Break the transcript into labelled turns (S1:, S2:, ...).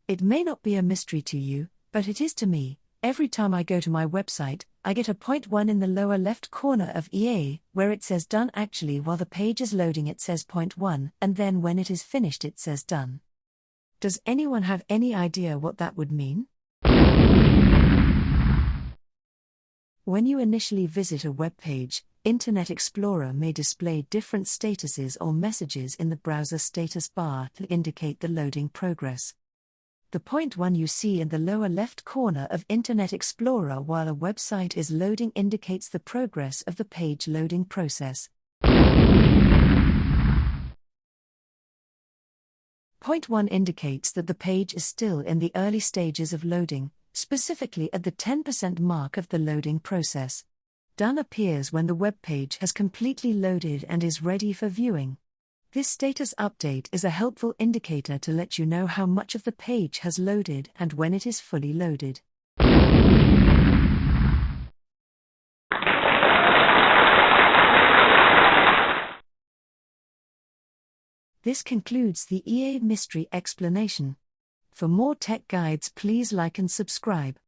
S1: It may not be a mystery to you, but it is to me. Every time I go to my website, I get a point 1 in the lower left corner of EA, where it says done. Actually, while the page is loading it says point 1, and then when it is finished it says done. Does anyone have any idea what that would mean? When you initially visit a web page, Internet Explorer may display different statuses or messages in the browser status bar to indicate the loading progress. The point 1 you see in the lower left corner of Internet Explorer while a website is loading indicates the progress of the page loading process. Point 1 indicates that the page is still in the early stages of loading, specifically at the 10% mark of the loading process. Done appears when the web page has completely loaded and is ready for viewing. This status update is a helpful indicator to let you know how much of the page has loaded and when it is fully loaded. This concludes the EA mystery explanation. For more tech guides, please like and subscribe.